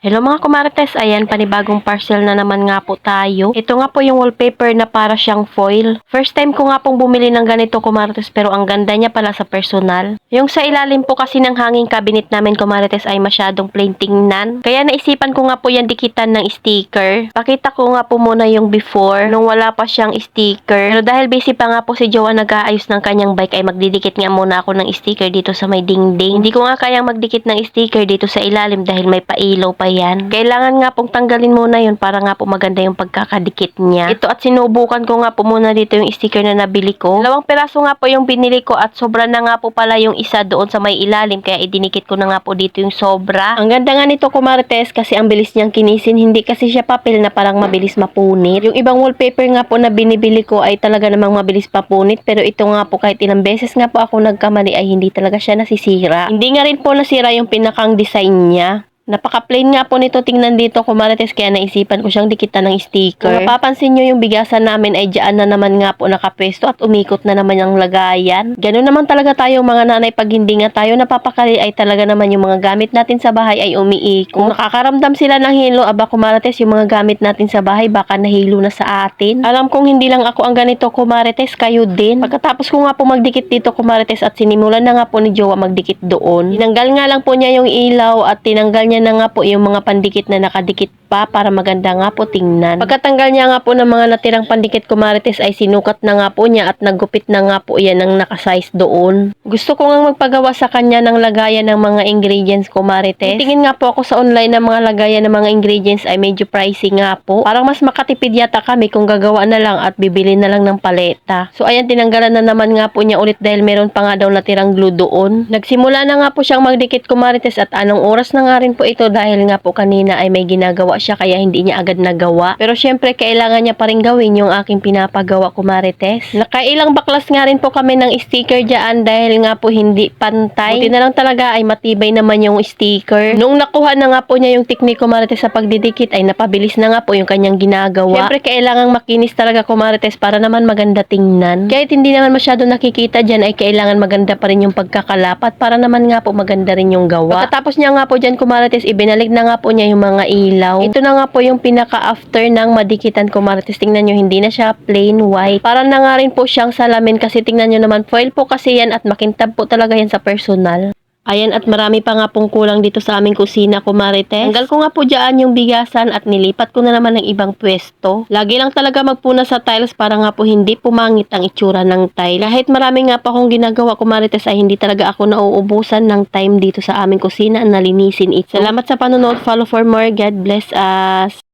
Hello mga kumarites, ayan panibagong parcel na naman nga po tayo. Ito nga po yung wallpaper na para siyang foil. First time ko nga pong bumili ng ganito kumarites pero ang ganda niya pala sa personal. Yung sa ilalim po kasi ng hanging cabinet namin kumarites ay masyadong plain tingnan. Kaya naisipan ko nga po yan dikitan ng sticker. Pakita ko nga po muna yung before nung wala pa siyang sticker. Pero dahil busy pa nga po si Jowa nag-aayos ng kanyang bike ay magdidikit nga muna ako ng sticker dito sa may dingding. Hindi ko nga kayang magdikit ng sticker dito sa ilalim dahil may pailaw pa yan. Kailangan nga pong tanggalin muna yun para nga po maganda yung pagkakadikit niya. Ito at sinubukan ko nga po muna dito yung sticker na nabili ko. 2 peraso nga po yung binili ko at sobra na nga po pala yung isa doon sa may ilalim kaya idinikit ko na nga po dito yung sobra. Ang ganda nga nito kumarites kasi ang bilis niyang kinisin. Hindi kasi siya papel na parang mabilis mapunit. Yung ibang wallpaper nga po na binibili ko ay talaga namang mabilis papunit pero ito nga po kahit ilang beses nga po ako nagkamali ay hindi talaga siya nasisira. Hindi nga rin po nasira yung pinakang design niya. Napaka-plain nga po nito tingnan dito kumarites kaya naisipan ko siyang dikitan ng sticker. Kung mapapansin nyo yung bigasan namin ay dyan na naman nga po nakapwesto at umikot na naman yung lagayan. Ganun naman talaga tayo mga nanay pag hindi nga tayo napapakali ay talaga naman yung mga gamit natin sa bahay ay umiikot. Kung nakakaramdam sila ng hilo aba kumarites yung mga gamit natin sa bahay baka nahilo na sa atin. Alam kong hindi lang ako ang ganito kumarites kayo din. Pagkatapos ko nga po magdikit dito kumarites at sinimulan na nga po ni Jowa magdikit doon. Tinanggal nga lang po niya yung ilaw at tinanggal niya na nga po yung mga pandikit na nakadikit pa para maganda nga po tingnan. Pagkatanggal niya nga po ng mga natirang pandikit kumarites ay sinukat na nga po niya at naggupit na nga po yan ng nakasize doon. Gusto ko nga magpagawa sa kanya ng lagayan ng mga ingredients kumarites. Tingin nga po ako sa online ng mga lagayan ng mga ingredients ay medyo pricey nga po. Parang mas makatipid yata kami kung gagawa na lang at bibili na lang ng paleta. So ayan tinanggalan na naman nga po niya ulit dahil meron pa nga daw natirang glue doon. Nagsimula na nga po siyang magdikit kumarites at anong oras na nga rin po ito dahil nga po kanina ay may ginagawa siya kaya hindi niya agad nagawa. Pero syempre kailangan niya pa rin gawin yung aking pinapagawa kumarites. Nakailang baklas nga rin po kami ng sticker dyan dahil nga po hindi pantay. Buti na lang talaga ay matibay naman yung sticker. Nung nakuha na nga po niya yung teknik kumarites sa pagdidikit ay napabilis na nga po yung kanyang ginagawa. Syempre kailangan makinis talaga kumarites para naman maganda tingnan. Kahit hindi naman masyado nakikita dyan ay kailangan maganda pa rin yung pagkakalapat para naman nga po maganda rin yung gawa. Pagkatapos niya nga po dyan kumarites ibinalik na nga po niya yung mga ilaw. Ito na nga po yung pinaka-after ng madikitan kumarites. Tingnan nyo, hindi na siya plain white. Para na nga rin po siyang salamin kasi tingnan nyo naman, foil po kasi yan at makintab po talaga yan sa personal. Ayan at marami pa nga pong kulang dito sa aming kusina kumarites. Tanggal ko nga po dyan yung bigasan at nilipat ko na naman ng ibang pwesto. Lagi lang talaga magpuna sa tiles para nga po hindi pumangit ang itsura ng tile. Kahit marami nga pa akong ginagawa kumarites ay hindi talaga ako nauubusan ng time dito sa aming kusina na linisin ito. Salamat sa panonood. Follow for more. God bless us.